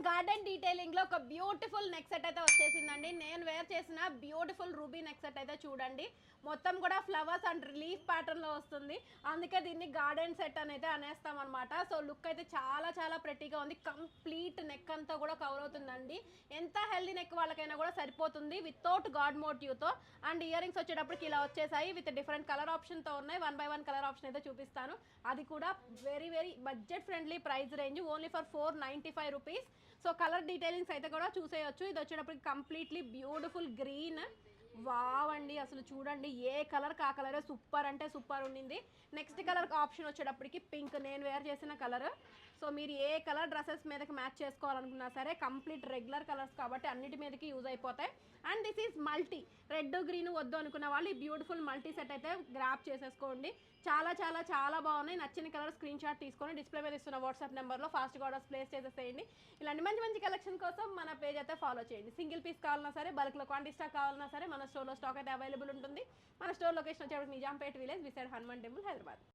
Garden detailing లో ఒక beautiful neck set అయితే వచ్చేసిందండి. నేను వేర్ చేసిన బ్యూటిఫుల్ రూబీ నెక్ సెట్ అయితే చూడండి. మొత్తం కూడా ఫ్లవర్స్ అండ్ లీఫ్ ప్యాటర్న్ లో వస్తుంది. అందుకే దీన్ని గార్డెన్ సెట్ అని అయితే అనేస్తాం అనమాట. సో లుక్ అయితే చాలా చాలా ప్రెట్టీగా ఉంది. కంప్లీట్ నెక్ అంతా కూడా కవర్ అవుతుందండి. ఎంత హెల్దీ నెక్ వాళ్ళకైనా కూడా సరిపోతుంది వితౌట్ గాడ్ మోటివ్ తో. అండ్ ఇయర్ రింగ్స్ వచ్చేటప్పటికి ఇలా వచ్చేసాయి విత్ డిఫరెంట్ కలర్ ఆప్షన్ తో ఉన్నాయి. 1 by 1 కలర్ ఆప్షన్ అయితే చూపిస్తాను. అది కూడా very very budget friendly price range, only for 495 rupees. So colour detailings అయితే కూడా చూసేయచ్చు. ఇది వచ్చేటప్పటికి కంప్లీట్లీ బ్యూటిఫుల్ గ్రీన్. వావ్ అండి, అసలు చూడండి ఏ కలర్ కా కలరే సూపర్ అంటే సూపర్ ఉండింది. నెక్స్ట్ కలర్ ఆప్షన్ వచ్చేటప్పటికి పింక్, నేను వేర్ చేసిన కలర్. సో మీరు ఏ కలర్ డ్రెస్సెస్ మీదకి మ్యాచ్ చేసుకోవాలనుకున్నా సరే కంప్లీట్ రెగ్యులర్ కలర్స్ కాబట్టి అన్నిటి మీదకి యూజ్ అయిపోతాయి. And this is multi, red green వద్దు అనుకున్న వాళ్ళు ఈ బ్యూటిఫుల్ మల్టీ సెట్ అయితే గ్రాప్ చేసేసుకోండి. చాలా చాలా చాలా బాగున్నాయి. నచ్చిన కలర్ స్క్రీన్ షాట్ తీసుకొని డిస్ప్లే మీద ఇస్తున్న వాట్సాప్ నెంబర్లో ఫాస్ట్గా ఆర్డర్స్ ప్లేస్ చేసేసేయండి. ఇలాంటి మంచి మంచి కలెక్షన్ కోసం మన పేజ్ అయితే ఫాలో చేయండి. సింగిల్ పీస్ కావాలన్నా సరే, బల్క్లో క్వాంటిటీ స్టాక్ కావాలన్నా సరే మన స్టోర్లో స్టాక్ అయితే అవైలబుల్ ఉంటుంది. మన స్టోర్ లొకేషన్ వచ్చేటప్పుడు Nizampet village, beside Hanuman temple, Hyderabad.